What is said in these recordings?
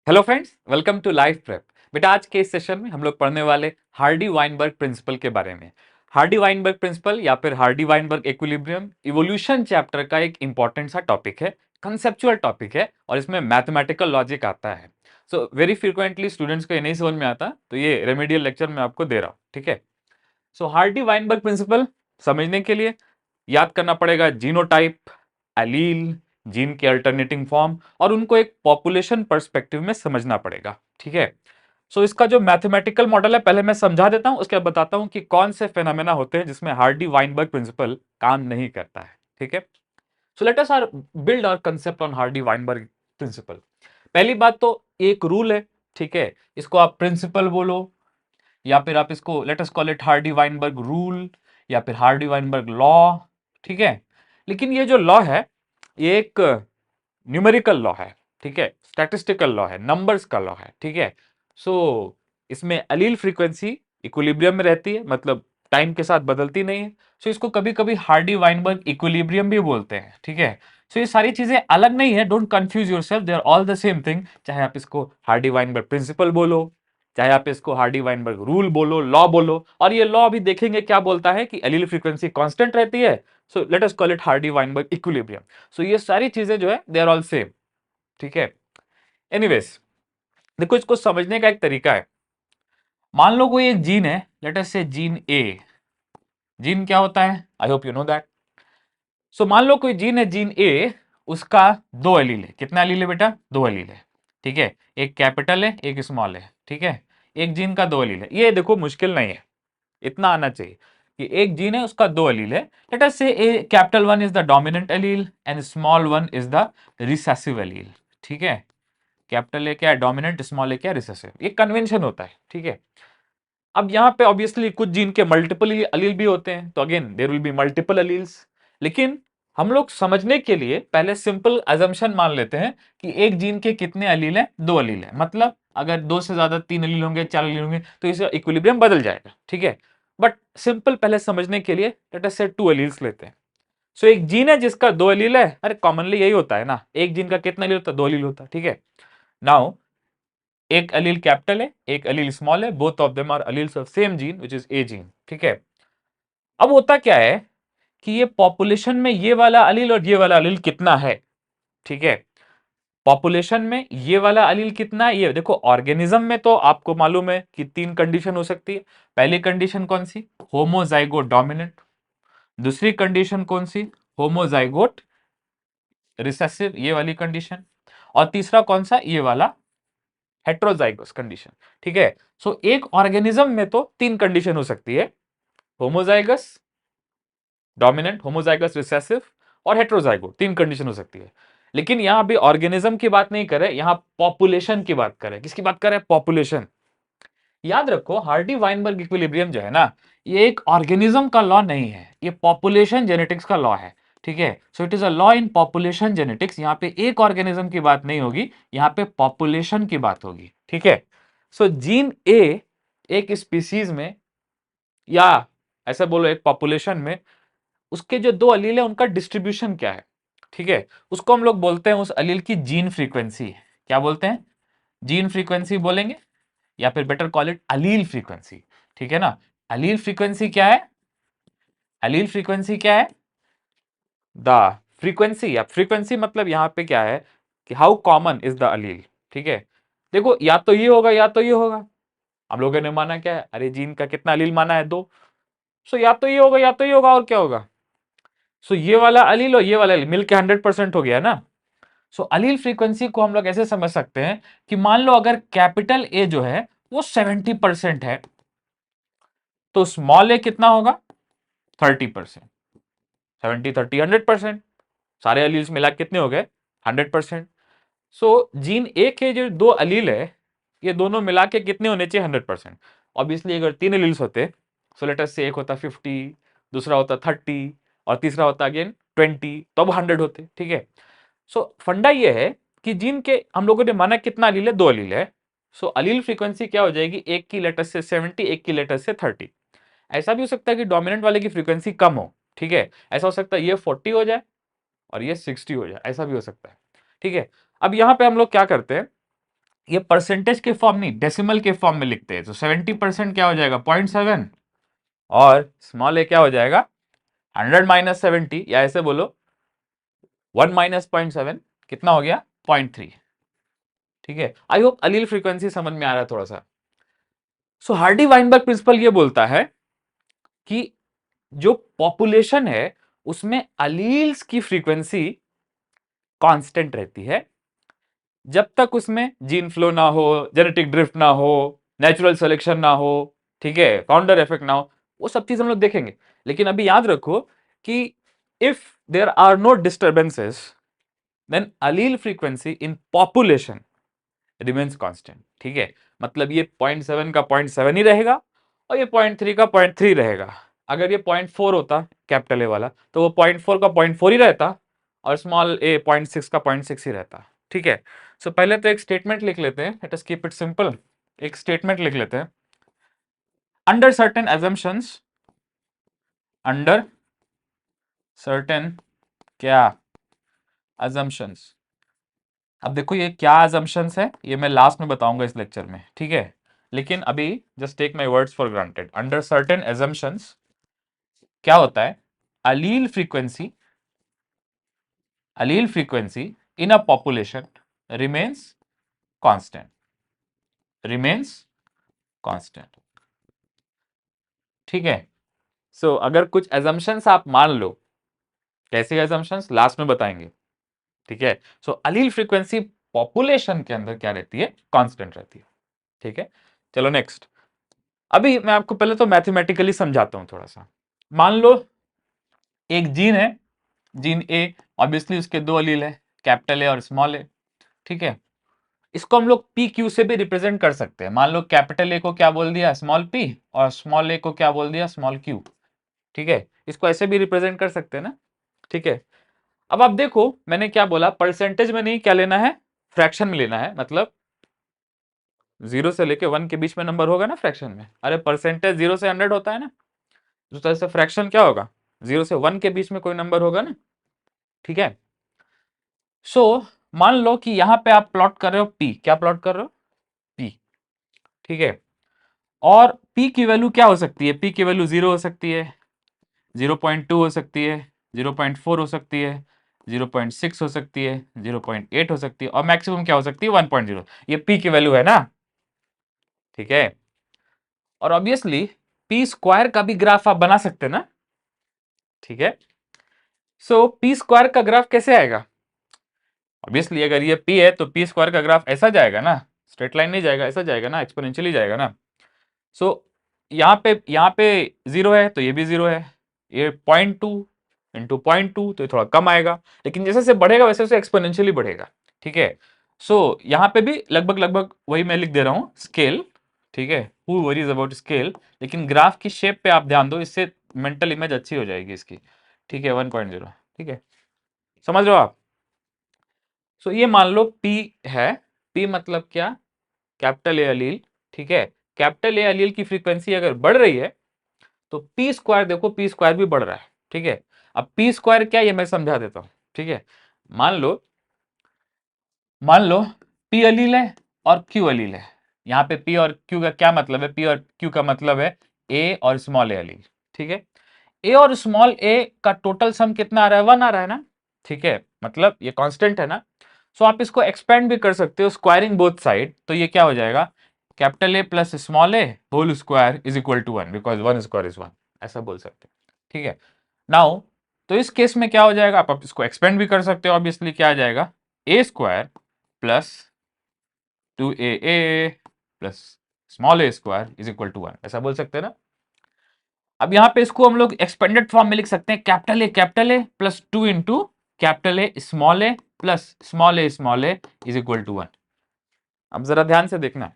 Hello friends, welcome to life prep. बेटा आज के इस सेशन में हम लोग पढ़ने वाले हार्डी वाइनबर्ग प्रिंसिपल के बारे में। हार्डी वाइनबर्ग प्रिंसिपल या फिर Hardy Weinberg equilibrium evolution chapter का एक इंपॉर्टेंट सा टॉपिक है, कंसेप्चुअल टॉपिक है और इसमें मैथमेटिकल लॉजिक आता है। सो वेरी फ्रिक्वेंटली स्टूडेंट्स को ये नहीं समझ में आता, तो ये रेमेडियल लेक्चर मैं आपको दे रहा हूँ, ठीक है। सो हार्डी वाइनबर्ग प्रिंसिपल समझने के लिए याद करना पड़ेगा जीनोटाइप, एलील, जीन के अल्टरनेटिंग फॉर्म और उनको एक पॉपुलेशन पर्सपेक्टिव में समझना पड़ेगा, ठीक है। सो इसका जो मैथमेटिकल मॉडल है पहले मैं समझा देता हूं, उसके बाद बताता हूं कि कौन से फेनोमेना होते हैं जिसमें हार्डी वाइनबर्ग प्रिंसिपल काम नहीं करता है, ठीक है। So let us are build our concept on Hardy Weinberg principle. पहली बात तो एक रूल है, ठीक है, इसको आप प्रिंसिपल बोलो या फिर आप इसको late us call it Hardy Weinberg rule या फिर हार्डी वाइनबर्ग लॉ, ठीक है। लेकिन ये जो लॉ है ये एक न्यूमेरिकल लॉ है, ठीक है, स्टैटिस्टिकल लॉ है, नंबर्स का लॉ है, ठीक है। सो इसमें अलील फ्रीक्वेंसी इक्विलिब्रियम में रहती है, मतलब टाइम के साथ बदलती नहीं है। सो इसको कभी कभी हार्डी वाइनबर्ग इक्विलिब्रियम भी बोलते हैं, ठीक है। सो ये सारी चीजें अलग नहीं है, don't confuse yourself, they are all the same thing. चाहे आप इसको हार्डी वाइनबर्ग प्रिंसिपल बोलो, चाहे आप इसको हार्डी वाइनबर्ग रूल बोलो, लॉ बोलो, और ये लॉ अभी देखेंगे क्या बोलता है कि एलील फ्रीक्वेंसी कांस्टेंट रहती है। So let us call it Hardy Weinberg equilibrium. So ये सारी चीजें जो है दे आर ऑल सेम, ठीक है। एनीवेज, देखो इसको समझने का एक तरीका है। मान लो कोई एक जीन है, लेट अस से जीन ए। जीन क्या होता है, I hope you know that. So मान लो कोई जीन है, जीन ए, उसका दो एलील है। कितना एलील है बेटा? दो एलील है, ठीक है। एक कैपिटल है, एक स्मॉल है, ठीक है। एक जीन का दो एलील है, ये देखो मुश्किल नहीं है, इतना आना चाहिए कि एक जीन है उसका दो एलील है। Let us say A capital one is the dominant allele and small one is the recessive allele, ठीक है। कैपिटल ए क्या है? डोमिनेंट, स्मॉल ए क्या है? रिसेसिव। ये कन्वेंशन होता है, ठीक है। अब यहां पे ऑब्वियसली कुछ जीन के मल्टीपल अलील भी होते हैं, तो again there will be multiple alleles. लेकिन हम लोग समझने के लिए पहले सिंपल अजम्पशन मान लेते हैं कि एक जीन के कितने अलील हैं? दो अलील है। मतलब अगर दो से ज्यादा तीन अलील होंगे, चार अलील होंगे, तो इसका इक्विलिब्रियम बदल जाएगा, ठीक है। बट सिंपल पहले समझने के लिए लेट अस से टू अलील्स लेते हैं। सो एक जीन है जिसका दो अलील है, अरे कॉमनली यही होता है ना, एक जीन का कितना अलील होता है? दो अलील होता है, ठीक है। नाउ एक अलील कैपिटल है, एक अलील स्मॉल है, both of them are alleles of same gene which is a gene, ठीक है। अब होता क्या है कि ये पॉपुलेशन में ये वाला अलील और ये वाला अलील कितना है, ठीक है। पॉपुलेशन में ये वाला अलील कितना है, ये देखो। ऑर्गेनिज्म में तो आपको मालूम है कि तीन कंडीशन हो सकती है। पहली कंडीशन कौन सी? Homozygote dominant. दूसरी कंडीशन कौन सी? होमोजाइगोट रिसेसिव, ये वाली कंडीशन। और तीसरा कौन सा? ये वाला हेट्रोजाइगस कंडीशन, ठीक है। सो एक ऑर्गेनिज्म में तो तीन कंडीशन हो सकती है, होमोजाइगस डोमिनेंट, होमोजाइगस रिसेसिव और हेट्रोजाइगोट, तीन कंडीशन हो सकती है। लेकिन यहां भी ऑर्गेनिज्म की बात नहीं करें, यहां पॉपुलेशन की बात करें। किसकी बात करें? पॉपुलेशन। याद रखो हार्डी वाइनबर्ग इक्विलिब्रियम जो है ना, ये एक ऑर्गेनिज्म का लॉ नहीं है, ये पॉपुलेशन जेनेटिक्स का लॉ है, ठीक है। So it is a law in population genetics. यहां पे एक ऑर्गेनिज्म की बात नहीं होगी, यहां पे पॉपुलेशन की बात होगी, ठीक है। सो जीन ए एक स्पीसीज में या ऐसा बोलो एक पॉपुलेशन में, उसके जो दो अलील है उनका डिस्ट्रीब्यूशन क्या है, ठीक है। उसको हम लोग बोलते हैं उस अलील की जीन फ्रीक्वेंसी। क्या बोलते हैं? जीन फ्रीक्वेंसी बोलेंगे या फिर better call it Aleel frequency, ठीक है ना। अलील फ्रीक्वेंसी क्या है? अलील फ्रीक्वेंसी क्या है? द फ्रीक्वेंसी, या फ्रीक्वेंसी मतलब यहां पे क्या है कि हाउ कॉमन इज द अलील, ठीक है। देखो या तो ये होगा या तो ये होगा। हम लोगों ने माना क्या है? अरे जीन का कितना अलील माना है? दो। सो या तो ये होगा या तो ये होगा, और क्या होगा? सो ये वाला अलील और ये वाला अलील मिलकर 100% हो गया ना। सो अलील फ्रीक्वेंसी को हम लोग ऐसे समझ सकते हैं कि मान लो अगर कैपिटल ए जो है वो 70% है, तो स्मॉल ए कितना होगा? 30%। 70 30 100%। सारे अलील्स मिला के कितने हो गए? 100%। सो जीन ए के जो दो अलील है, ये दोनों मिला के कितने होने चाहिए? 100%। ऑब्वियसली अगर तीन अलील्स होते, सो लेट अस से एक होता 50, दूसरा होता 30 और तीसरा होता अगेन 20, तो अब 100 होते, ठीक है। सो फंडा ये है कि जीन के हम लोगों ने माना कितना अलील है? दो अलील है। सो अलील फ्रीक्वेंसी क्या हो जाएगी? एक की लेटर से 70, एक की लेटर से 30। ऐसा भी हो सकता है कि डोमिनेंट वाले की फ्रीक्वेंसी कम हो, ठीक है। ऐसा हो सकता है ये 40 हो जाए और ये 60 हो जाए, ऐसा भी हो सकता है, ठीक है। अब यहां पे हम लोग क्या करते हैं ये परसेंटेज के फॉर्म नहीं, डेसिमल के फॉर्म में लिखते हैं, तो 70% क्या हो जाएगा 0.7, और स्मॉल ए क्या हो जाएगा 100 माइनस 70, या ऐसे बोलो 1 माइनस 0.7 कितना हो गया 0.3। ठीक है, आई होप अलील फ्रीक्वेंसी समझ में आ रहा है थोड़ा सा। सो हार्डी वाइनबर्ग प्रिंसिपल ये बोलता है कि जो पॉपुलेशन है उसमें अलील्स की फ्रीक्वेंसी कांस्टेंट रहती है जब तक उसमें जीन फ्लो ना हो, जेनेटिक ड्रिफ्ट ना हो, नेचुरल सिलेक्शन ना हो, ठीक है, फाउंडर इफेक्ट ना हो, वो सब चीज हम लोग देखेंगे। लेकिन अभी याद रखो कि if there are no disturbances then allele frequency in population remains constant. ठीक है, मतलब ये 0.7 का 0.7 ही रहेगा और ये 0.3 का 0.3 रहेगा। अगर ये 0.4 होता कैपिटल ए वाला तो वो 0.4 का 0.4 ही रहता और स्मॉल ए 0.6 का 0.6 ही रहता। ठीक है, सो पहले तो एक स्टेटमेंट लिख लेते हैं, let us keep it simple. एक स्टेटमेंट लिख लेते हैं, under certain assumptions, under certain क्या assumptions। अब देखो ये क्या assumptions है ये मैं लास्ट में बताऊंगा इस लेक्चर में, ठीक है, लेकिन अभी just take my words for granted. Under certain assumptions क्या होता है, allele frequency, allele frequency in a population remains constant, remains constant. ठीक है, सो अगर कुछ assumptions आप मान लो, कैसे assumptions लास्ट में बताएंगे। ठीक है, सो अलील फ्रीक्वेंसी पॉपुलेशन के अंदर क्या रहती है, कांस्टेंट रहती है। ठीक है, चलो नेक्स्ट। अभी मैं आपको पहले तो मैथमेटिकली समझाता हूं थोड़ा सा। मान लो एक जीन है, जीन ए, ऑब्वियसली उसके दो अलील है, कैपिटल ए और स्मॉल ए। ठीक है, इसको हम लोग पी क्यू से भी रिप्रेजेंट कर सकते हैं। मान लो कैपिटल ए को क्या बोल दिया स्मॉल पी और स्मॉल ए को क्या बोल दिया स्मॉल क्यू। ठीक है, इसको ऐसे भी रिप्रेजेंट कर सकते हैं ना। ठीक है, अब आप देखो मैंने क्या बोला, परसेंटेज में नहीं, क्या लेना है फ्रैक्शन में लेना है, मतलब 0 से लेके 1 के बीच में नंबर होगा ना फ्रैक्शन में। अरे परसेंटेज 0 से 100 होता है ना, उस तरह से फ्रैक्शन क्या होगा 0 से 1 के बीच में कोई नंबर होगा ना। ठीक है, सो मान लो कि यहां पे आप प्लॉट कर रहे हो पी, क्या प्लॉट कर रहे हो पी। ठीक है, और पी की वैल्यू क्या हो सकती है, पी की वैल्यू 0 हो सकती है, 0.2 हो सकती है, 0.4 हो सकती है, 0.6 हो सकती है, 0.8 हो सकती है, और मैक्सिमम क्या हो सकती है 1.0। ये पी की वैल्यू है ना। ठीक है, और ऑब्वियसली पी स्क्वायर का भी ग्राफ आप बना सकते हैं ना। ठीक है, सो पी स्क्वायर का ग्राफ कैसे आएगा, ऑब्वियसली अगर ये पी है तो पी स्क्वायर का ग्राफ ऐसा जाएगा ना, स्ट्रेट लाइन नहीं जाएगा, ऐसा जाएगा ना, एक्सपोनेंशियली जाएगा ना। सो यहाँ पे 0 है तो ये भी 0 है, ये 0.2 इंटू 0.2 तो ये थोड़ा कम आएगा, लेकिन जैसे जैसे बढ़ेगा वैसे वैसे एक्सपोनेंशियली बढ़ेगा। ठीक है, सो यहाँ पे भी लगभग लगभग वही मैं लिख दे रहा हूँ स्केल। ठीक है, हु वरीज अबाउट स्केल, लेकिन ग्राफ की शेप पे आप ध्यान दो, इससे मेंटल इमेज अच्छी हो जाएगी इसकी। ठीक है, 1.0। ठीक है, समझ रहे हो आप। सो ये मान लो P है, P मतलब क्या, कैपिटल ए अलील। ठीक है, कैपिटल ए अलील की फ्रीक्वेंसी अगर बढ़ रही है तो पी स्क्वायर, देखो पी स्क्वायर भी बढ़ रहा है। ठीक है, अब पी स्क्वायर क्या ये मैं समझा देता हूं। ठीक है, मान लो, मान लो पी अलील है और क्यू अलील है। यहाँ पे पी और क्यू का क्या मतलब है, पी और क्यू का मतलब है ए और स्मॉल ए अलील। ठीक है, ए और स्मॉल ए का टोटल सम कितना आ रहा है 1 आ रहा है ना। ठीक है, मतलब ये कांस्टेंट है ना। सो आप इसको एक्सपेंड भी कर सकते हो, स्क्वायरिंग बोथ साइड, तो ये क्या हो जाएगा capital A plus small A whole square is equal to 1, because 1 square is 1, ऐसा बोल सकते हैं। ठीक है, नाउ तो इस केस में क्या हो जाएगा, आप इसको एक्सपेंड भी कर सकते हो, ऑब्वियसली क्या आ जाएगा A square plus 2a plus small A square is equal to 1, ऐसा बोल सकते हैं ना। अब यहां पे इसको हम लोग एक्सपेंडेड फॉर्म में लिख सकते हैं, capital A plus 2 into capital A plus small A is equal to 1। अब जरा ध्यान से देखना,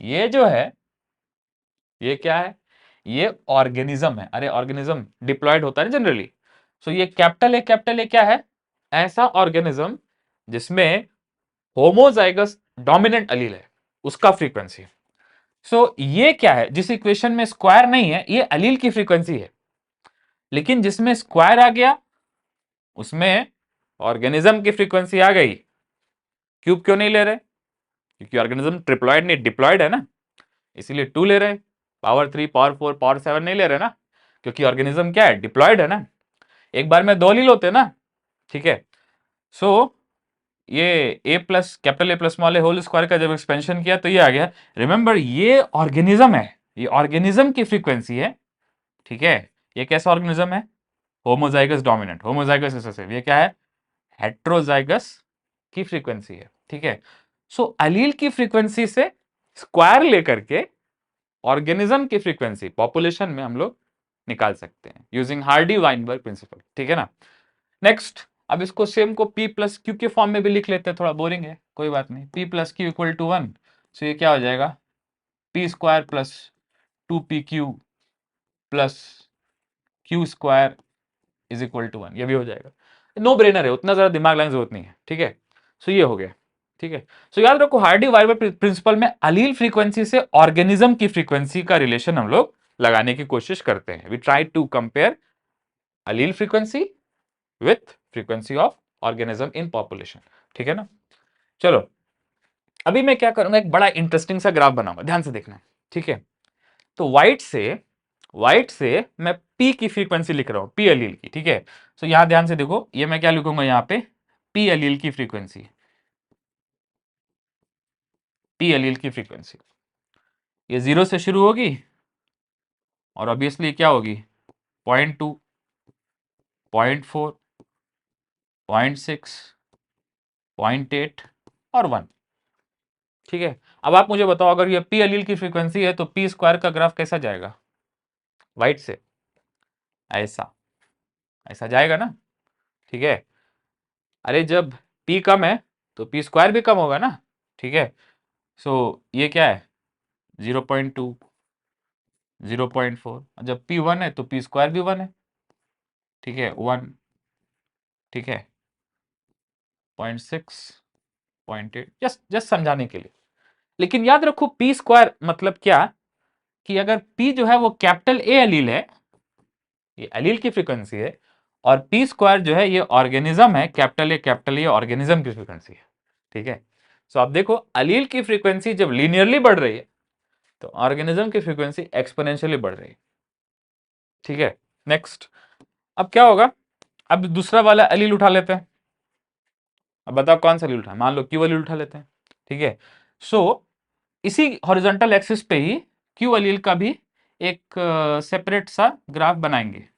ये जो है ये क्या है, ये ऑर्गेनिज्म है। अरे ऑर्गेनिज्म डिप्लॉयड होता है जनरली। सो ये कैपिटल ए क्या है, ऐसा ऑर्गेनिज्म जिसमें होमोजाइगस डोमिनेंट अलील है, उसका फ्रीक्वेंसी। सो ये क्या है, जिस इक्वेशन में स्क्वायर नहीं है ये अलील की फ्रीक्वेंसी है, लेकिन जिसमें स्क्वायर आ गया उसमें ऑर्गेनिज्म की फ्रीक्वेंसी आ गई। क्यूब क्यों नहीं ले रहे, क्योंकि ऑर्गेनिज्म ट्रिप्लॉइड नहीं डिप्लॉइड है ना, इसीलिए 2 ले रहे हैं, पावर 3 पावर 4 पावर 7 नहीं ले रहे ना, क्योंकि ऑर्गेनिज्म क्या है, डिप्लॉइड है ना। एक बार में 2 ले होते ना, ठीक है। सो ये A plus capital A plus small A whole square का जब एक्सपेंशन किया तो ये आ गया। रिमेंबर ये ऑर्गेनिज्म है, ये ऑर्गेनिज्म की फ्रीक्वेंसी है, ठीक है। ये कैसा ऑर्गेनिज्म है, होमोजाइगस डोमिनेंट, होमोजाइगस रिसेसिव। ये क्या है, हेट्रोजाइगस की फ्रीक्वेंसी है, ठीक है। सो अलील की फ्रीक्वेंसी से स्क्वायर लेकर के ऑर्गेनिज्म की फ्रीक्वेंसी पॉपुलेशन में हम लोग निकाल सकते हैं यूजिंग हार्डी वाइनबर्ग प्रिंसिपल, ठीक है ना। नेक्स्ट, अब इसको सेम को P प्लस क्यू के फॉर्म में भी लिख लेते हैं, थोड़ा बोरिंग है, कोई बात नहीं। P plus Q equal to 1, so ये क्या हो जाएगा, P square plus 2PQ plus Q square is equal to 1, ये भी हो जाएगा। नो ब्रेनर है, उतना ज्यादा दिमाग लगाने की जरूरत नहीं है, ठीक है। सो ये हो गया, ठीक है। सो याद रखो हार्डी वाइनबर्ग प्रिंसिपल में अलील फ्रीक्वेंसी से ऑर्गेनिज्म की फ्रीक्वेंसी का रिलेशन हम लोग लगाने की कोशिश करते हैं। We try to compare allele frequency with frequency of organism in population, ठीक है ना। चलो अभी मैं क्या करूंगा, एक बड़ा इंटरेस्टिंग सा ग्राफ बनाऊंगा, ध्यान से देखना, ठीक है। तो व्हाइट से मैं पी की फ्रीक्वेंसी लिख रहा हूं, पी अलील की, ठीक है। तो यहां ध्यान से देखो, ये मैं क्या लिखूंगा यहां पे, पी अलील की फ्रीक्वेंसी, पी अलील की फ्रीक्वेंसी ये 0 से शुरू होगी और ऑब्वियसली क्या होगी, 0.2 0.4 0.6 0.8 और 1, ठीक है। अब आप मुझे बताओ, अगर ये पी अलील की फ्रीक्वेंसी है तो पी स्क्वायर का ग्राफ कैसा जाएगा, व्हाइट से ऐसा, ऐसा जाएगा ना, ठीक है। अरे जब पी कम है तो पी स्क्वायर भी कम होगा ना, ठीक है। सो ये क्या है, 0.2 0.4, जब पी 1 है तो पी स्क्वायर भी 1 है, ठीक है, 1, ठीक है, 0.6 0.8, जस्ट जस्ट समझाने के लिए। लेकिन याद रखो पी स्क्वायर मतलब क्या, कि अगर पी जो है वो कैपिटल ए अलील है, ये अलील की फ्रीक्वेंसी है, और पी स्क्वायर जो है ये ऑर्गेनिज्म है, कैपिटल ए ऑर्गेनिज्म की फ्रीक्वेंसी है, ठीक है। सो आप देखो अलील की फ्रीक्वेंसी जब लीनियरली बढ़ रही है तो ऑर्गेनिज्म की फ्रीक्वेंसी एक्सपोनेंशियली बढ़ रही है, ठीक है। नेक्स्ट, अब क्या होगा, अब दूसरा वाला अलील उठा लेते हैं। अब बताओ कौन सा अलील उठा, मान लो क्यू अलील उठा लेते हैं, ठीक है। सो इसी हॉरिजॉन्टल एक्सिस पे ही क्यू अलील का भी एक सेपरेट सा ग्राफ बनाएंगे,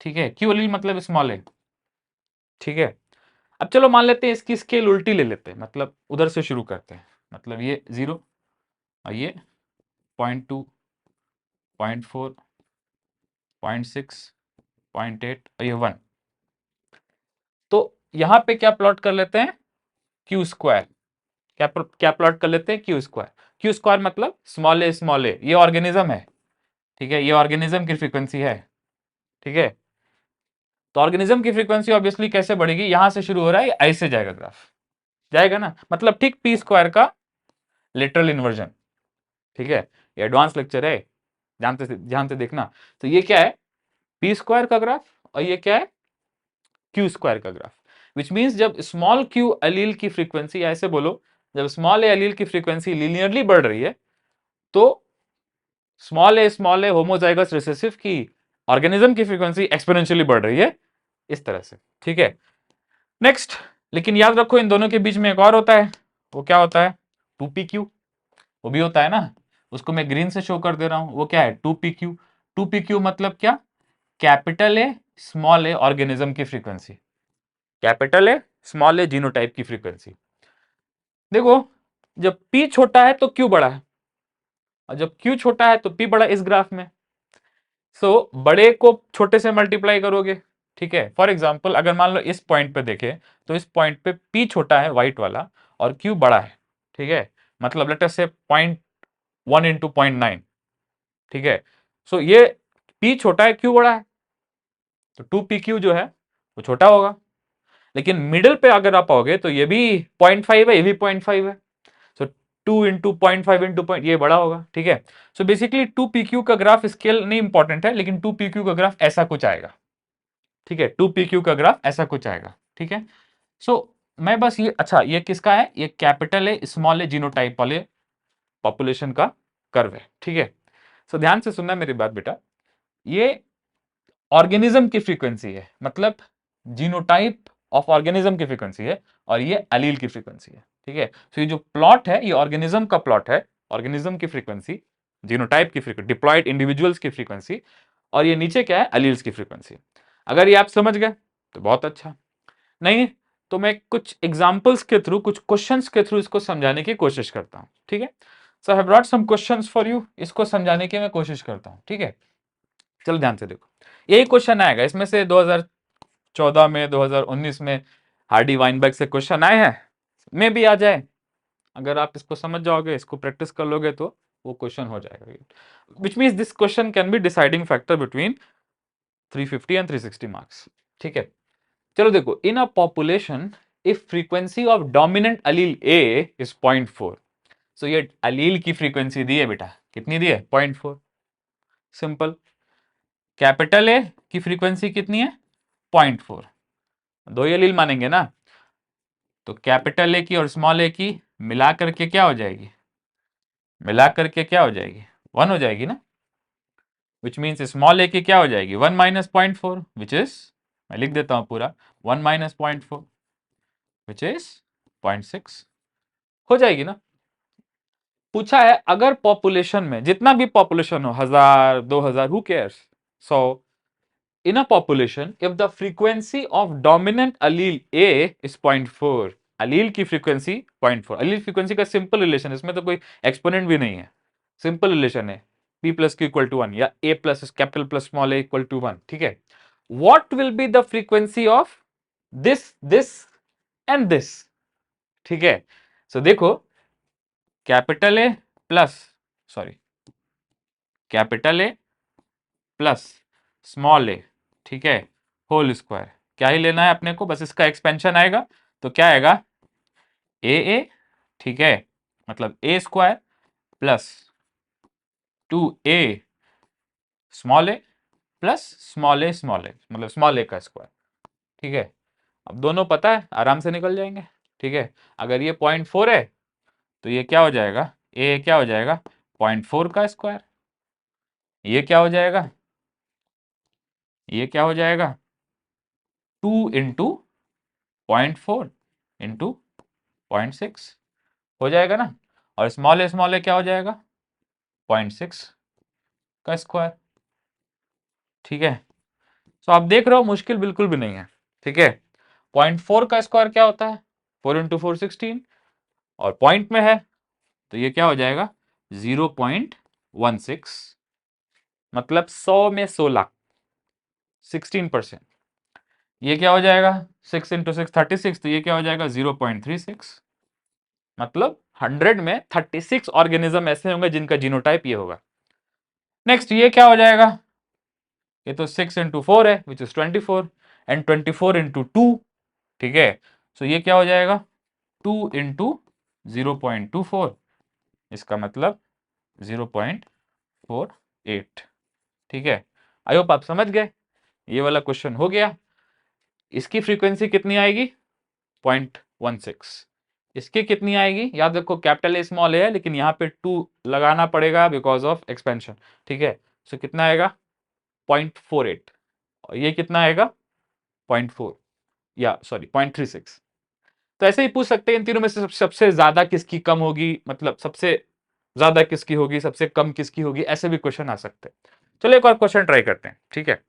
ठीक है। क्यू अलील मतलब स्मॉल है, ठीक है। अब चलो मान लेते हैं इसकी स्केल उल्टी ले लेते हैं, मतलब उधर से शुरू करते हैं, मतलब ये 0 और ये 0.2 0.4 0.6 0.8 और ये 1। तो यहां पे क्या प्लॉट कर लेते हैं, क्यू स्क्वायर, क्या प्लॉट कर लेते हैं, क्यू स्क्वायर। क्यू स्क्वायर मतलब स्मॉल ए, ये ऑर्गेनिज्म है, ठीक है, ये ऑर्गेनिज्म की फ्रीक्वेंसी है, ठीक है। तो ऑर्गेनिज्म की फ्रीक्वेंसी ऑब्वियसली कैसे बढ़ेगी, यहां से शुरू हो रहा है, ऐसे जाएगा ग्राफ, जाएगा ना, मतलब ठीक पी स्क्वायर का लिटरल इन्वर्जन, ठीक है। ये एडवांस लेक्चर है, ध्यान से देखना। तो ये क्या है, पी स्क्वायर का ग्राफ, और ये क्या है, क्यू स्क्वायर का ग्राफ। विच मीन्स जब स्मॉल क्यू अलील की फ्रीक्वेंसी, ऐसे बोलो, जब स्मॉल ए अलील की फ्रीक्वेंसी लीनियरली बढ़ रही है तो स्मॉल ए होमोजाइगस रिसेसिव की ऑर्गेनिज्म की फ्रीक्वेंसी एक्सपोनेंशियली बढ़ रही है, इस तरह से, ठीक है। नेक्स्ट, लेकिन याद रखो इन दोनों के बीच में एक और होता है, वो क्या होता है, 2PQ, वो भी होता है ना, उसको मैं ग्रीन से शो कर दे रहा हूं, वो क्या है, 2PQ। 2PQ मतलब क्या, capital A small A organism की frequency, capital A small A genotype की फ्रीक्वेंसी। देखो जब P छोटा है तो Q बड़ा है, और जब Q छोटा है तो P बड़ा, इस ग्राफ में। सो बड़े को छोटे से मल्टीप्लाई करोगे, ठीक है। फॉर एग्जाम्पल अगर मान लो इस पॉइंट पे देखें तो इस पॉइंट पे P छोटा है व्हाइट वाला और Q बड़ा है, ठीक है, मतलब लेट अस से 0.1 इंटू 0.9, ठीक है। सो ये P छोटा है, Q बड़ा है, तो 2PQ जो है वो छोटा होगा। लेकिन मिडिल पे अगर आप आओगे तो ये भी 0.5 है, ये भी 0.5 है, सो 2 इंटू 0.5 इंटू पॉइंट, ये बड़ा होगा, ठीक है। सो बेसिकली 2PQ का ग्राफ स्केल नहीं इंपॉर्टेंट है, लेकिन 2PQ का ग्राफ ऐसा कुछ आएगा, ठीक है, 2PQ का ग्राफ ऐसा कुछ आएगा, ठीक है। सो मैं बस ये, अच्छा ये किसका है, ये कैपिटल है स्मॉल है जीनोटाइप वाले पॉपुलेशन का कर्व है, ठीक है। सो ध्यान से सुनना मेरी बात बेटा, ये ऑर्गेनिज्म की फ्रीक्वेंसी है, मतलब जीनोटाइप ऑफ ऑर्गेनिज्म की फ्रीक्वेंसी है, और ये अलील की फ्रीक्वेंसी है, ठीक है। तो ये जो प्लॉट है ये ऑर्गेनिज्म का प्लॉट है, ऑर्गेनिज्म की फ्रीक्वेंसी, जीनोटाइप की फ्रीक्वेंसी, डिप्लॉयड इंडिविजुअल्स की फ्रीक्वेंसी, और ये नीचे क्या है, अलील्स की फ्रीक्वेंसी। अगर ये आप समझ गए तो बहुत अच्छा, नहीं तो मैं कुछ एग्जांपल्स के थ्रू, कुछ क्वेश्चंस के थ्रू इसको समझाने की कोशिश करता हूं, ठीक है। So I have brought some questions for you, इसको समझाने की मैं कोशिश करता हूं, ठीक है। चलो ध्यान से देखो, यही क्वेश्चन आएगा इसमें से 2014 में, 2019 में हार्डी वाइनबर्ग से क्वेश्चन आए हैं, मे भी आ जाए। अगर आप इसको समझ जाओगे, इसको प्रैक्टिस कर लोगे तो वो क्वेश्चन हो जाएगा, which means this question can be deciding factor between 350 and 360 marks, ठीक है। चलो देखो, in a population if frequency of dominant allele A is 0.4, so ये अलील की फ्रीक्वेंसी दी है बेटा, कितनी दी है, 0.4। सिंपल। कैपिटल ए की फ्रीक्वेंसी कितनी है, 0.4, दो ही अलील मानेंगे ना, तो कैपिटल ए की और स्मॉल ए की मिला करके क्या हो जाएगी, मिला करके क्या हो जाएगी, 1 हो जाएगी ना, विच मीन्स स्मॉल ए की क्या हो जाएगी, 1 माइनस 0.4, विच इज, मैं लिख देता हूं पूरा, 1 माइनस 0.4 विच इज 0.6, हो जाएगी ना। पूछा है अगर पॉपुलेशन में, जितना भी पॉपुलेशन हो, 1000 2000, who cares, 100, in a population if the frequency of dominant allele A is 0.4, allele की फ्रीक्वेंसी 0.4, allele फ्रीक्वेंसी का सिंपल रिलेशन, इसमें तो कोई एक्सपोनेंट भी नहीं है, सिंपल रिलेशन है, p plus q equal to 1 या a plus capital plus small a equal to 1, ठीक है। What will be the frequency of this and this, ठीक है। सो देखो, capital A plus, sorry, capital A plus small A, ठीक है, whole square, क्या ही लेना है अपने को, बस इसका एक्सपेंशन आएगा, तो क्या आएगा, ए, ठीक है, मतलब ए स्क्वायर प्लस 2a स्मॉल ए प्लस स्मॉल ए मतलब स्मॉल ए का स्क्वायर, ठीक है। अब दोनों पता है, आराम से निकल जाएंगे, ठीक है। अगर ये 0.4 है तो ये क्या हो जाएगा, ए क्या हो जाएगा, 0.4 का स्क्वायर, ये क्या हो जाएगा, ये क्या हो जाएगा, 2 इंटू 0.4 इंटू 0.6 हो जाएगा ना, और स्मॉल ए क्या हो जाएगा, 0.6 का स्क्वायर, ठीक है। तो आप देख रहे हो मुश्किल बिल्कुल भी नहीं है, ठीक है। 0.4 का स्क्वायर क्या होता है, 4 इंटू 4 16, और पॉइंट में है तो ये क्या हो जाएगा, 0.16, मतलब 100 में 16, 16%। ये क्या हो जाएगा, 6 इंटू 6 36, तो ये क्या हो जाएगा, 0.36, मतलब 100 में 36 ऑर्गेनिज्म ऐसे होंगे जिनका जीनोटाइप ये होगा। नेक्स्ट ये क्या हो जाएगा, ये तो 6 इंटू 4 है विच इज 24, एंड 24 इंटू 2, ठीक है। सो ये क्या हो जाएगा, 2 इंटू 0.24, इसका मतलब 0.48, ठीक है। आई होप आप समझ गए, ये वाला क्वेश्चन हो गया। इसकी फ्रीक्वेंसी कितनी आएगी, 0.16, इसकी कितनी आएगी, याद रखो कैपिटल ए स्मॉल ए है, लेकिन यहाँ पे 2 लगाना पड़ेगा बिकॉज ऑफ एक्सपेंशन, ठीक है। सो कितना आएगा, 0.48, और ये कितना आएगा, 0.4, या सॉरी 0.36। तो ऐसे ही पूछ सकते हैं इन तीनों में से सबसे ज्यादा किसकी कम होगी, मतलब सबसे ज्यादा किसकी होगी, सबसे कम किसकी होगी, ऐसे भी क्वेश्चन आ सकते हैं। चलो एक और क्वेश्चन ट्राई करते हैं, ठीक है।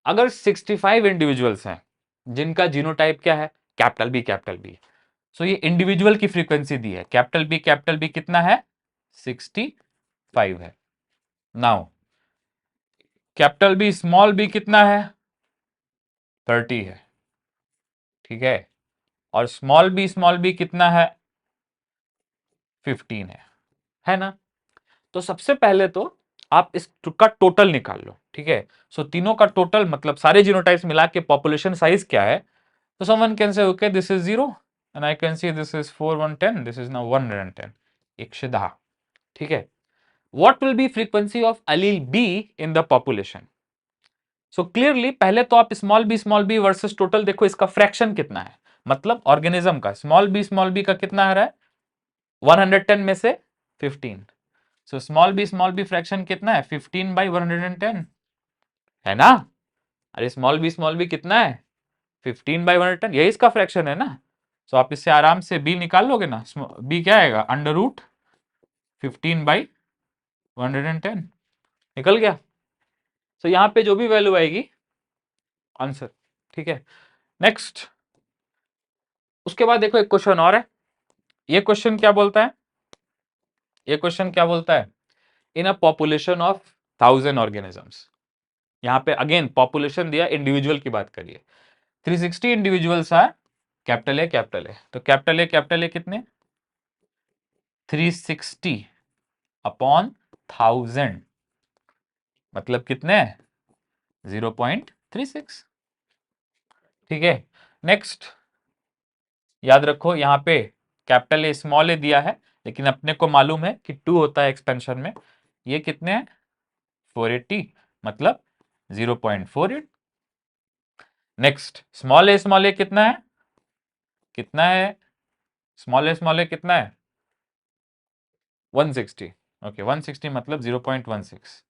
अगर 65 इंडिविजुअल्स हैं जिनका जीनोटाइप क्या है, कैपिटल बी, सो ये इंडिविजुअल की फ्रीक्वेंसी दी है, कैपिटल बी कितना है, 65 है। Now capital B small B कितना है, 30 है, ठीक है, और स्मॉल बी कितना है, 15 है ना। तो सबसे पहले तो आप इसका टोटल निकाल लो, ठीक है। सो तीनों का टोटल मतलब सारे जीनोटाइप्स मिला के पॉपुलेशन साइज क्या है, तो someone can say okay this is 0 and I can see this is 4 110, this is now 110, 110, ठीक है। What will be frequency of allele B in the population, so clearly पहले तो आप स्मॉल बी वर्सेस टोटल देखो, इसका fraction कितना है, मतलब ऑर्गेनिज्म का स्मॉल बी का कितना आ रहा है 110 में से 15। सो स्मॉल बी फ्रैक्शन कितना है 15 बाई 110 है ना। अरे स्मॉल बी कितना है 15 बाई 110, यही इसका फ्रैक्शन है ना। सो आप इससे आराम से बी निकाल लोगे ना, बी क्या आएगा अंडर रूट 15 बाई 110, निकल गया। सो यहां पे जो भी वैल्यू आएगी आंसर, ठीक है। नेक्स्ट, उसके बाद देखो एक क्वेश्चन और है। ये क्वेश्चन क्या बोलता है, ये क्वेश्चन क्या बोलता है, इन अ पॉपुलेशन ऑफ 1000 ऑर्गेनिजम्स, यहां पे अगेन पॉपुलेशन दिया, इंडिविजुअल की बात करिए, 360 individuals are capital A capital A, तो कैपिटल ए कितने 360 अपॉन 1000, मतलब कितने 0.36, ठीक है। नेक्स्ट, याद रखो यहां पे कैपिटल ए स्मॉल ए दिया है, लेकिन अपने को मालूम है कि 2 होता है एक्सपेंशन में, ये कितने हैं 480, मतलब 0.48। नेक्स्ट, स्मॉल ए कितना है, कितना है स्मॉल ए कितना है 160, ओके 160 मतलब 0.16,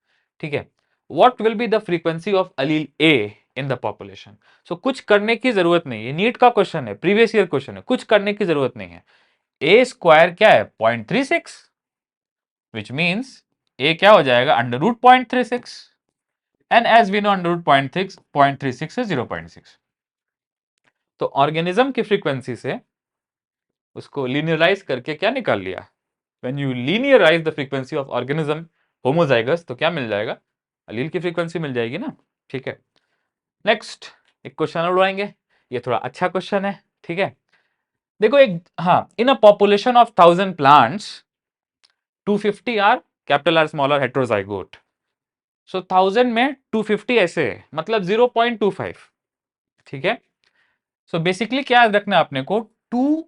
ठीक है। What will be the frequency of allele A in the population. So कुछ करने की जरूरत नहीं है, नीट का क्वेश्चन है, प्रीवियस ईयर क्वेश्चन है, कुछ करने की जरूरत नहीं है। ए स्क्वायर क्या है 0.36, विच मीन्स ए क्या हो जाएगा under root 0.36, and as we know under root 0.36 is 0.6। तो ऑर्गेनिज्म की फ्रीक्वेंसी से उसको लीनियराइज करके क्या निकाल लिया, when you linearize the frequency of organism homozygous, तो क्या मिल जाएगा अलील की फ्रीक्वेंसी मिल जाएगी ना, ठीक है। नेक्स्ट, एक क्वेश्चन और उड़ाएंगे, ये थोड़ा अच्छा क्वेश्चन है, ठीक है। देखो एक, हाँ, in a population of 1000 plants 250 are capital R small R heterozygote. So 1000 में 250 ऐसे है, मतलब 0.25, ठीक है। सो बेसिकली क्या याद रखना है अपने को, 2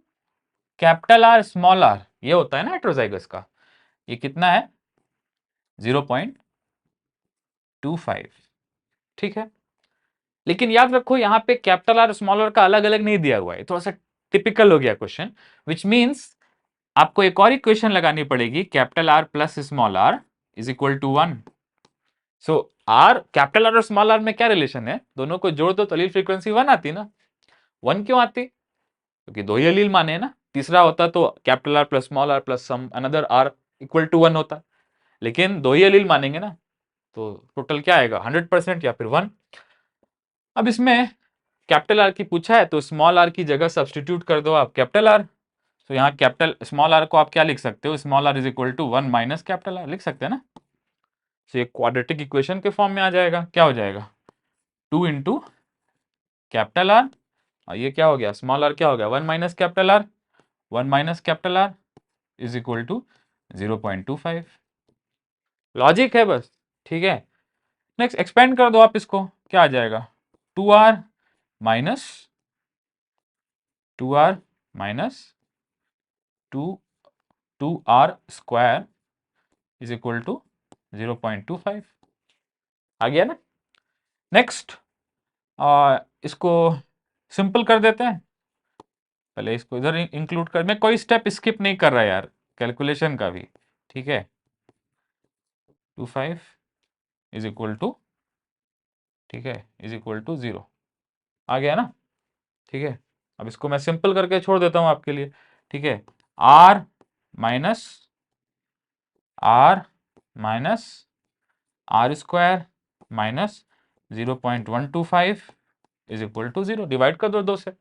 कैपिटल आर स्मॉल आर ये होता है ना हेट्रोजाइगस का, ये कितना है 0.25, ठीक है। लेकिन याद रखो यहां पे कैपिटल आर स्मॉल आर का अलग अलग नहीं दिया हुआ है, थोड़ा सा टिपिकल हो गया क्वेश्चन, विच मीन्स आपको एक और इक्वेशन लगानी पड़ेगी, capital R plus small R is equal to 1। So R, capital R और स्मॉल आर में क्या रिलेशन है, दोनों को जोड़ दो तो अलील फ्रीक्वेंसी 1 आती ना। 1 क्यों आती, क्योंकि दो ही अलील माने हैं ना, तीसरा होता तो capital R plus small R plus some another R equal to 1 होता, लेकिन दो ही अलील मानेंगे ना, तो टोटल क्या आएगा 100% या फिर 1। अब इसमें कैपिटल आर की पूछा है तो स्मॉल आर की जगह सब्सटीट्यूट कर दो आप कैपिटल आर। तो यहाँ कैपिटल स्मॉल आर को आप क्या लिख सकते हो, small R is equal to 1 minus capital R लिख सकते हैं ना। तो ये क्वाड्रेटिक इक्वेशन के फॉर्म में आ जाएगा, क्या हो जाएगा 2 इंटू कैपिटल आर, और ये क्या हो गया स्मॉल आर क्या हो गया 1 minus capital R, 1 minus capital R is equal to 0.25। Logic है बस, ठीक है। नेक्स्ट एक्सपेंड कर दो आप इसको, क्या आ जाएगा 2r minus 2r minus 2r square is equal to 0.25 आ गया ना। नेक्स्ट इसको सिंपल कर देते हैं, पहले इसको इधर इंक्लूड कर, मैं कोई स्टेप स्किप नहीं कर रहा यार कैलकुलेशन का भी, ठीक है। 25 इज इक्वल टू, ठीक है, इज इक्वल टू 0 आ गया ना, ठीक है। अब इसको मैं सिंपल करके छोड़ देता हूं आपके लिए, ठीक है। r minus r minus R square minus 0.125 is equal to 0, divide कर दो 2 से।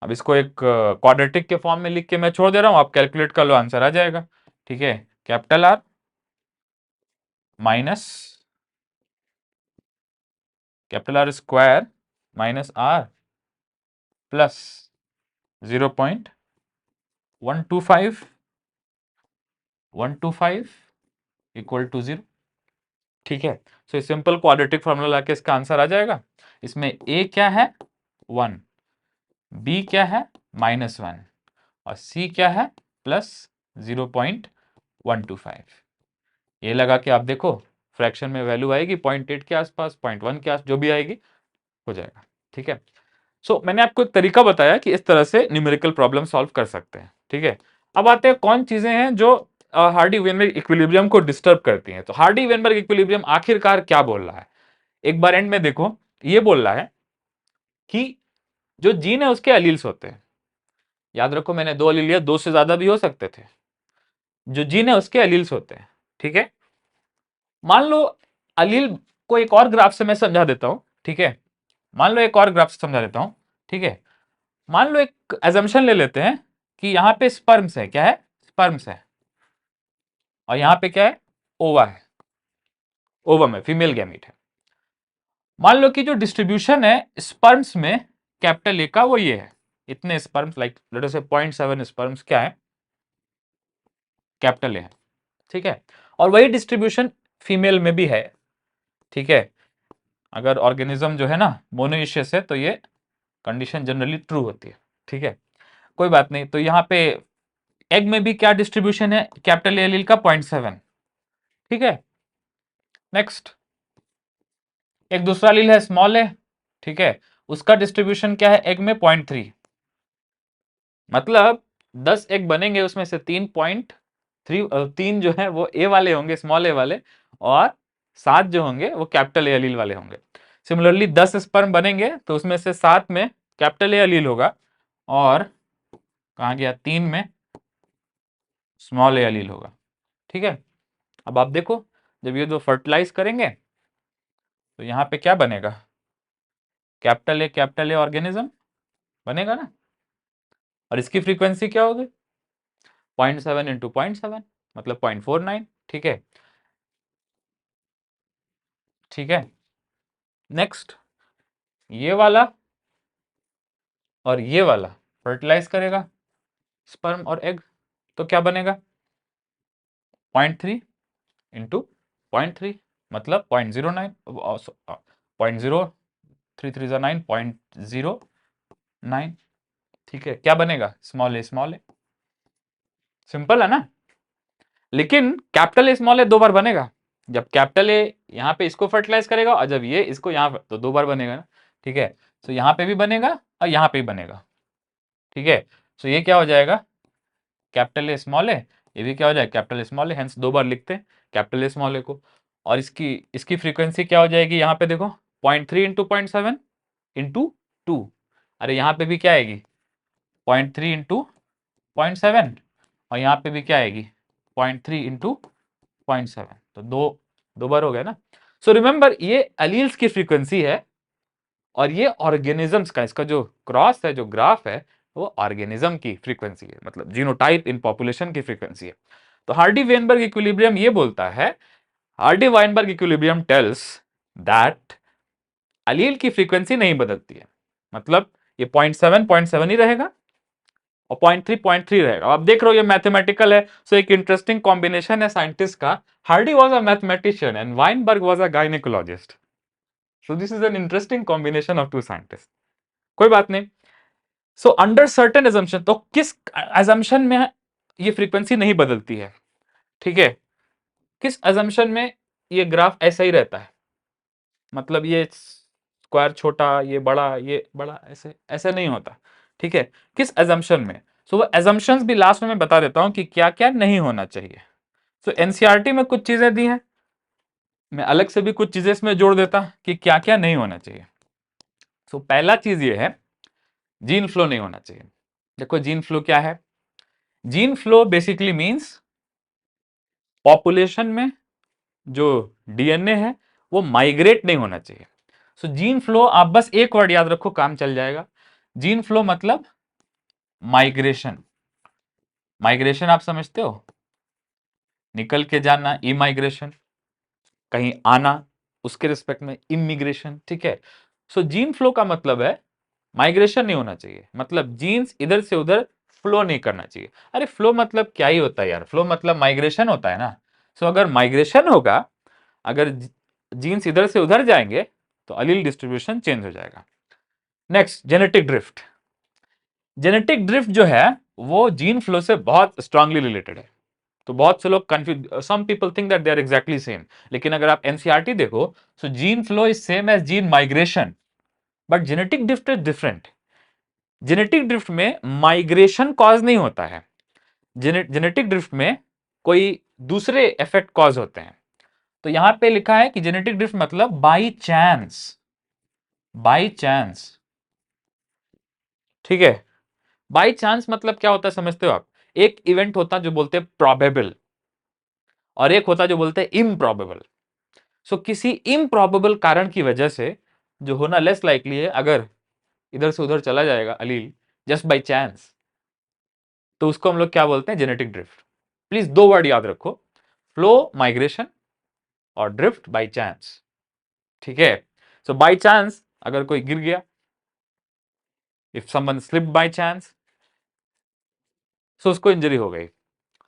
अब इसको एक क्वाड्रेटिक के फॉर्म में लिख के मैं छोड़ दे रहा हूं, आप कैलकुलेट कर लो आंसर आ जाएगा, ठीक है। Capital R minus capital R square minus R plus 0.125 equal to 0, ठीक है। सो सिंपल क्वाड्रेटिक फॉर्मूला लाके इसका आंसर आ जाएगा। इसमें ए क्या है 1, बी क्या है -1 और सी क्या है प्लस 0.125। ये लगा के आप देखो फ्रैक्शन में वैल्यू आएगी 0.8 के आसपास, 0.1 के आस, जो भी आएगी हो जाएगा। ठीक है, सो मैंने आपको एक तरीका बताया कि इस तरह से न्यूमेरिकल प्रॉब्लम सॉल्व कर सकते हैं। ठीक है, अब आते हैं कौन चीजें हैं जो हार्डी वेनबर्ग इक्विलिब्रियम को डिस्टर्ब करती हैं। तो हार्डी वेनबर्ग इक्विलिब्रियम आखिरकार क्या बोल रहा है, एक बार एंड में देखो, ये बोल रहा है कि जो जीन है उसके एलील्स होते हैं। याद रखो मैंने 2 एलील लिया, 2 से ज्यादा भी हो सकते थे। जो जीन है उसके एलील्स होते हैं। ठीक है, मान लो एलील को एक और ग्राफ से मैं समझा देता हूं। ठीक है, मान लो एक और ग्राफ से समझा देता हूं। ठीक है, मान लो एक एजम्पशन ले लेते हैं कि यहां पे स्पर्म्स है, क्या है, स्पर्म्स है, और यहां पे क्या है, ओवा है, ओवम है, फीमेल गैमीट है। मान लो कि जो डिस्ट्रीब्यूशन है स्पर्म्स में कैपिटल ए का वो ये है, इतने स्पर्म्स, लाइक लेट अस से 0.7 स्पर्म्स क्या है, कैपिटल ए है। ठीक है, और वही डिस्ट्रीब्यूशन फीमेल में भी है। ठीक है, अगर ऑर्गेनिज्म जो है ना मोनोइशियस है तो ये कंडीशन जनरली ट्रू होती है। ठीक है, कोई बात नहीं। तो यहाँ पे एग में भी क्या डिस्ट्रीब्यूशन है, कैपिटल ए एलील का 0.7। ठीक है, नेक्स्ट एक दूसरा एलील है स्मॉल ए। ठीक है, उसका डिस्ट्रीब्यूशन क्या है, एग में 0.3। मतलब 10 एग बनेंगे, उसमें से 3.3 तीन जो है वो ए वाले होंगे, स्मॉल ए वाले, और 7 जो होंगे वो कैपिटल ए एलील वाले होंगे। सिमिलरली 10 स्पर्म बनेंगे तो उसमें से 7 में कैपिटल ए एलील होगा, और कहा गया 3 में स्मॉल ए एलील होगा। ठीक है, अब आप देखो जब ये दो फर्टिलाइज करेंगे तो यहां पे क्या बनेगा, कैपिटल ए ऑर्गेनिज्म बनेगा ना, और इसकी फ्रीक्वेंसी क्या होगी, 0.7 इंटू 0.7 मतलब 0.49। ठीक है, ठीक है, नेक्स्ट ये वाला और ये वाला फर्टिलाइज करेगा स्पर्म और एग, तो क्या बनेगा, 0.3 इंटू 0.3 मतलब 0.09, 0.0339, 0.09। ठीक है, क्या बनेगा, स्मॉल ए स्मॉल ए, सिंपल है ना। लेकिन कैपिटल ए स्मॉल ए 2 बार बनेगा, जब कैपिटल ए यहाँ पे इसको फर्टिलाइज करेगा और जब ये इसको यहाँ तो 2 बार बनेगा ना। ठीक है, तो यहाँ पे भी बनेगा और यहाँ पे भी बनेगा। ठीक है, तो ये क्या हो जाएगा, कैपिटल ए स्मॉल ए, ये भी क्या हो जाएगा, capital A small A, hence 2 बार लिखते हैं कैपिटल ए स्मॉल ए को। और इसकी इसकी फ्रीक्वेंसी क्या हो जाएगी, यहाँ पे देखो 0.3 इंटू 0.7 इंटू 2, अरे यहाँ पे भी क्या आएगी 0.3 इंटू 0.7, और यहाँ पे भी क्या आएगी 0.3 इंटू 0.7, तो दो बार हो गया ना। सो रिमेंबर ये एलील्स की फ्रीक्वेंसी है, और ये ऑर्गेनिजम्स का, इसका जो क्रॉस है, जो ग्राफ है, वो ऑर्गेनिज्म की फ्रीक्वेंसी है, मतलब जीनोटाइप इन पॉपुलेशन की फ्रीक्वेंसी है। तो हार्डी वेनबर्ग इक्विलिब्रियम ये बोलता है, Hardy Weinberg equilibrium tells that allele की फ्रीक्वेंसी नहीं बदलती है, मतलब ये 0.7 ही रहेगा और 0.3 रहेगा। आप देख रहे हो ये मैथमेटिकल है, सो एक इंटरेस्टिंग कॉम्बिनेशन है साइंटिस्ट का। Hardy was a mathematician and Weinberg was a gynaecologist, so this is an interesting combination of two scientist. कोई बात नहीं। सो अंडर सर्टेन एजम्पशन, तो किस एजम्पशन में ये फ्रीक्वेंसी नहीं बदलती है, ठीक है, किस एजम्पशन में ये ग्राफ ऐसा ही रहता है, मतलब ये स्क्वायर छोटा, ये बड़ा, ये बड़ा, ऐसे ऐसे नहीं होता। ठीक है, किस एजम्पशन में, सो वो एजम्पशंस भी लास्ट में मैं बता देता हूं कि क्या क्या नहीं होना चाहिए। सो एनसीईआरटी में कुछ चीजें दी हैं, मैं अलग से भी कुछ चीजें इसमें जोड़ देता कि क्या क्या नहीं होना चाहिए। सो पहला चीज ये है, जीन फ्लो नहीं होना चाहिए। देखो जीन फ्लो क्या है, gene flow basically means population में जो डीएनए है वो माइग्रेट नहीं होना चाहिए। सो जीन फ्लो, आप बस एक वर्ड याद रखो, काम चल जाएगा। जीन फ्लो मतलब माइग्रेशन। माइग्रेशन आप समझते हो, निकल के जाना, इमाइग्रेशन, कहीं आना, उसके रिस्पेक्ट में इमिग्रेशन। ठीक है, सो जीन फ्लो का मतलब है माइग्रेशन नहीं होना चाहिए, मतलब जीन्स इधर से उधर फ्लो नहीं करना चाहिए। अरे फ्लो मतलब क्या ही होता है यार, फ्लो मतलब माइग्रेशन होता है ना। सो अगर माइग्रेशन होगा, अगर जीन्स इधर से उधर जाएंगे तो अलील डिस्ट्रीब्यूशन चेंज हो जाएगा। Next, genetic drift. Genetic drift जो है वो जीन फ्लो से बहुत स्ट्रांगली रिलेटेड है। तो बहुत से लोग confuse, some people think that they are exactly same, लेकिन अगर आप एनसीईआरटी देखो, so gene flow is same as gene migration, but genetic drift is different. Genetic drift में माइग्रेशन कॉज नहीं होता है, जेनेटिक ड्रिफ्ट में कोई दूसरे इफेक्ट कॉज होते हैं। तो यहां पे लिखा है कि जेनेटिक ड्रिफ्ट मतलब बाई चांस, बाई चांस, ठीक है। बाई चांस मतलब क्या होता है समझते हो आप? एक इवेंट होता है जो बोलते हैं प्रोबेबल, और एक होता है जो बोलते हैं इम्प्रॉबेबल। सो किसी इम्प्रॉबेबल कारण की वजह से जो होना लेस लाइकली है, अगर इधर से उधर चला जाएगा अलील जस्ट बाई चांस, तो उसको हम लोग क्या बोलते हैं? Genetic drift. प्लीज दो वर्ड याद रखो, फ्लो माइग्रेशन और ड्रिफ्ट बाई चांस, ठीक है। सो बाई चांस अगर कोई गिर गया, if someone slip by chance, so उसको इंजरी हो गई।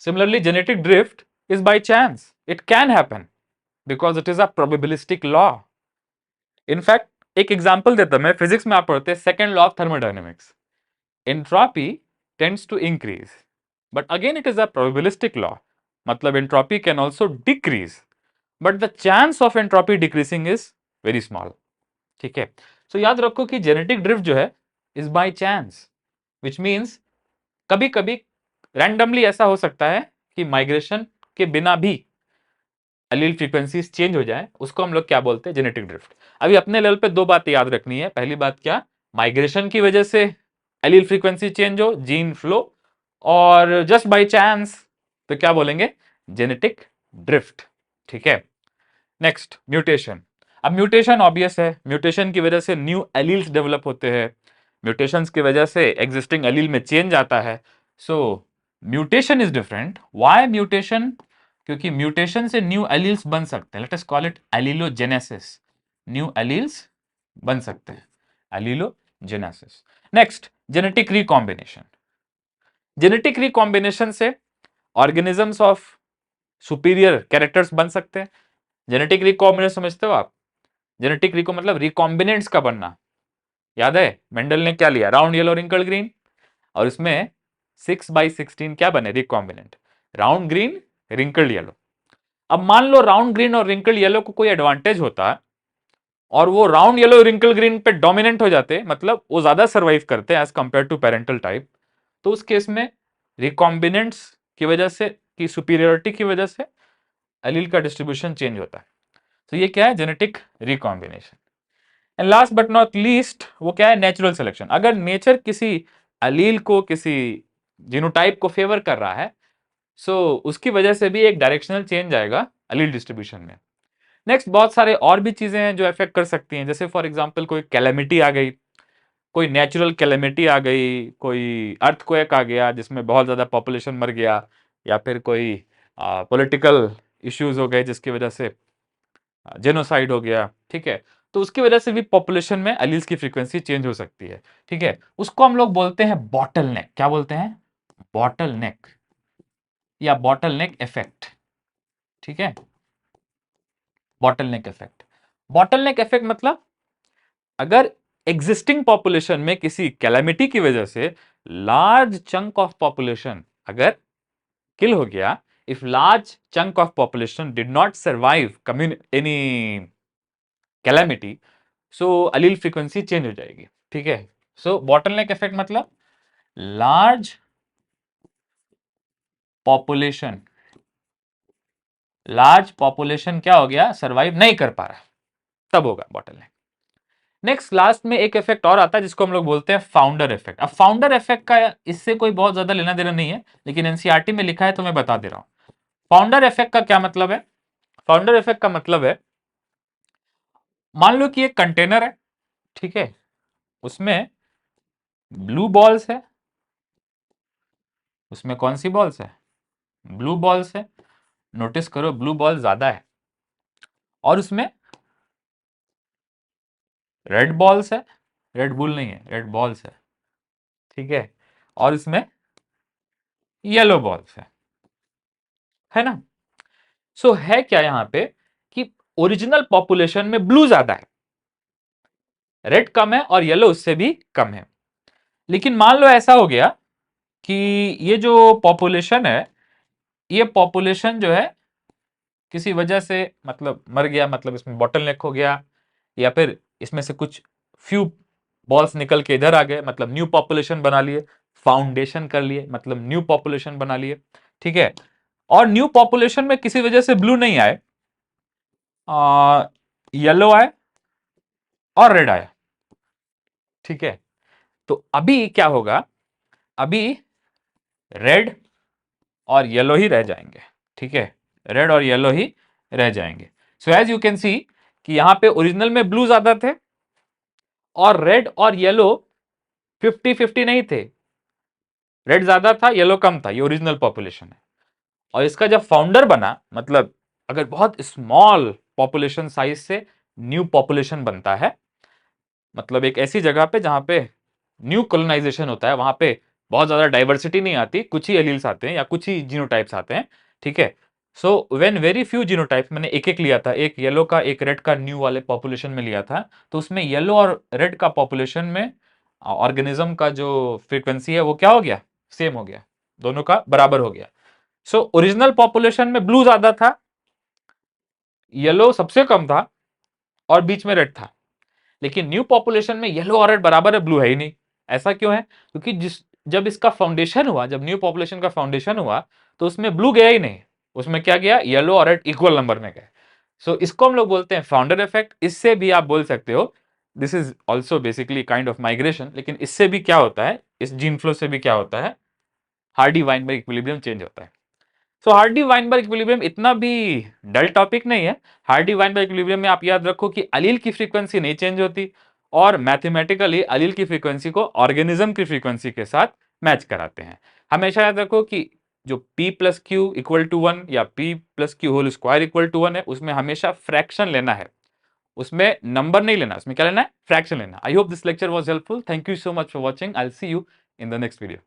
Similarly genetic drift is by chance, it can happen because it is a probabilistic law. In fact एक एग्जांपल देता हूं मैं, फिजिक्स में आप पढ़ते हैं second law of thermodynamics, entropy tends to increase, but again it is a probabilistic law, मतलब entropy can also decrease, but the chance of entropy decreasing is very small, ठीक है। सो याद रखो कि जेनेटिक ड्रिफ्ट जो है is by chance, which means कभी कभी रैंडमली ऐसा हो सकता है कि माइग्रेशन के बिना भी एलील फ्रीक्वेंसीज चेंज हो जाए, उसको हम लोग क्या बोलते हैं? Genetic drift. अभी अपने लेवल पे दो बातें याद रखनी है। पहली बात क्या? माइग्रेशन की वजह से एलील फ्रीक्वेंसी चेंज हो, जीन फ्लो, और जस्ट बाय चांस तो क्या बोलेंगे? जेनेटिक ड्रिफ्ट, ठीक है। Next, mutation. अब म्यूटेशन ऑब्वियस है, म्यूटेशन की वजह से न्यू एलील्स डेवलप होते हैं, म्यूटेशंस की वजह से एग्जिस्टिंग एलील में चेंज आता है। So mutation is different. Why mutation? क्योंकि म्यूटेशन से न्यू एलील्स बन सकते हैं, let us call it allelogenesis, new alleles बन सकते हैं, allelogenesis. Next, genetic recombination. Genetic recombination से ऑर्गेनिजम्स ऑफ सुपीरियर कैरेक्टर्स बन सकते हैं। जेनेटिक रिकॉम्बिनेशन समझते हो आप? जेनेटिक रिको मतलब रिकॉम्बिनेंट्स का बनना। याद है मेंडल ने क्या लिया? राउंड येलो रिंकल ग्रीन, और इसमें 6/16 क्या बने? Recombinant, round green wrinkled yellow. अब मान लो राउंड ग्रीन और रिंकल्ड येलो को कोई एडवांटेज होता है और वो राउंड येलो रिंकल ग्रीन पे डोमिनेंट हो जाते, मतलब वो ज्यादा सर्वाइव करते हैं as compare to parental type, तो उस केस में रिकॉम्बिनेंट्स की वजह से, की सुपीरियरिटी की वजह से एलील का डिस्ट्रीब्यूशन चेंज होता है। तो ये क्या है? Genetic recombination. And last but not least, वो क्या है? Natural selection. अगर नेचर किसी अलील को, किसी जीनोटाइप को फेवर कर रहा है, सो उसकी वजह से भी एक डायरेक्शनल चेंज आएगा अलील डिस्ट्रीब्यूशन में। नेक्स्ट, बहुत सारे और भी चीजें हैं जो अफेक्ट कर सकती हैं, जैसे फॉर एग्जांपल कोई कैलेमिटी आ गई, कोई नेचुरल कैलेमिटी आ गई, कोई अर्थक्वेक आ गया जिसमें बहुत ज्यादा पॉपुलेशन मर गया, या फिर कोई पॉलिटिकल इश्यूज हो गए जिसकी वजह से जेनोसाइड हो गया, ठीक है। तो उसकी वजह से भी पॉपुलेशन में एलील्स की फ्रीक्वेंसी चेंज हो सकती है, ठीक है। उसको हम लोग बोलते हैं बॉटल नेक। क्या बोलते हैं? बॉटल नेक या बॉटल नेक इफेक्ट, ठीक है। बॉटल नेक इफेक्ट, बॉटल नेक इफेक्ट मतलब अगर एग्जिस्टिंग पॉपुलेशन में किसी कैलामिटी की वजह से लार्ज चंक ऑफ पॉपुलेशन अगर किल हो गया, if large chunk of population did not survive any calamity, so allele frequency change हो जाएगी, ठीक है। सो बॉटलनेक इफेक्ट मतलब लार्ज पॉपुलेशन, लार्ज पॉपुलेशन क्या हो गया? सर्वाइव नहीं कर पा रहा, तब होगा बॉटलनेक। नेक्स्ट, लास्ट में एक इफेक्ट और आता है जिसको हम लोग बोलते हैं फाउंडर इफेक्ट। अब फाउंडर इफेक्ट का इससे कोई बहुत ज्यादा लेना देना नहीं है, लेकिन एनसीईआरटी में लिखा है तो मैं बता दे रहा हूं। फाउंडर इफेक्ट का क्या मतलब है? फाउंडर इफेक्ट का मतलब है, मान लो कि एक कंटेनर है, ठीक है, उसमें ब्लू बॉल्स है, उसमें कौन सी बॉल्स है? ब्लू बॉल्स है। नोटिस करो ब्लू बॉल ज्यादा है, और उसमें रेड बॉल्स है, रेड बुल नहीं है, रेड बॉल्स है, ठीक है, और इसमें येलो बॉल्स है ना। सो है क्या यहां पे कि ओरिजिनल पॉपुलेशन में ब्लू ज्यादा है, रेड कम है और येलो उससे भी कम है। लेकिन मान लो ऐसा हो गया कि ये जो पॉपुलेशन है ये पॉपुलेशन जो है किसी वजह से मतलब मर गया, मतलब इसमें बॉटलनेक हो गया, या फिर इसमें से कुछ फ्यू बॉल्स निकल के इधर आ गए, मतलब न्यू पॉपुलेशन बना लिए, फाउंडेशन कर लिए, मतलब न्यू पॉपुलेशन बना लिए, ठीक है। और न्यू पॉपुलेशन में किसी वजह से ब्लू नहीं आए, येलो आए और रेड आया, ठीक है। तो अभी क्या होगा, अभी रेड और येलो ही रह जाएंगे, ठीक है, रेड और येलो ही रह जाएंगे। So as you can see कि यहां पे ओरिजिनल में ब्लू ज्यादा थे और रेड और येलो 50-50 नहीं थे, रेड ज्यादा था येलो कम था, ये ओरिजिनल पॉपुलेशन है। और इसका जब फाउंडर बना, मतलब अगर बहुत स्मॉल पॉपुलेशन साइज से न्यू पॉपुलेशन बनता है, मतलब एक ऐसी जगह पे जहां पे न्यू कॉलोनाइजेशन होता है, वहां पे बहुत ज्यादा डाइवर्सिटी नहीं आती, कुछ ही एलील्स आते हैं या कुछ ही जीनोटाइप्स आते हैं, ठीक है। So when very few genotypes, मैंने एक एक लिया था, एक येलो का एक रेड का न्यू वाले पॉपुलेशन में लिया था, तो उसमें येलो और रेड का पॉपुलेशन में ऑर्गेनिज्म का जो फ्रीक्वेंसी है वो क्या हो गया, सेम हो गया, दोनों का बराबर हो गया। सो ओरिजिनल पॉपुलेशन में ब्लू ज्यादा था, येलो सबसे कम था और बीच में रेड था। लेकिन न्यू पॉपुलेशन में येलो और रेड बराबर है, ब्लू है ही नहीं। ऐसा क्यों है? क्योंकि जब इसका फाउंडेशन हुआ, जब न्यू पॉपुलेशन का फाउंडेशन हुआ, तो उसमें ब्लू गया ही नहीं, उसमें क्या गया, येलो और रेड इक्वल नंबर में गए। सो इसको हम लोग बोलते हैं फाउंडर इफेक्ट। इससे भी आप बोल सकते हो this is also basically kind of migration. लेकिन इससे भी क्या होता है, इस जीन फ्लो से भी क्या होता है, हार्डी वाइनबर्ग इक्विलिब्रियम चेंज होता है। सो हार्डी वाइनबर्ग इक्विलिब्रियम इतना भी डल टॉपिक नहीं है। हार्डी वाइनबर्ग इक्विलिब्रियम में आप याद रखो कि अलील की फ्रीक्वेंसी नहीं चेंज होती, और मैथमेटिकली अलील की फ्रीक्वेंसी को ऑर्गेनिज्म की फ्रीक्वेंसी के साथ मैच कराते हैं। हमेशा याद रखो कि जो p plus Q equal to 1 या p plus Q whole square equal to 1 है, उसमें हमेशा फ्रैक्शन लेना है, उसमें नंबर नहीं लेना, उसमें क्या लेना है, फ्रैक्शन लेना। I hope this lecture was helpful. Thank you so much for watching. I will see you in the next video.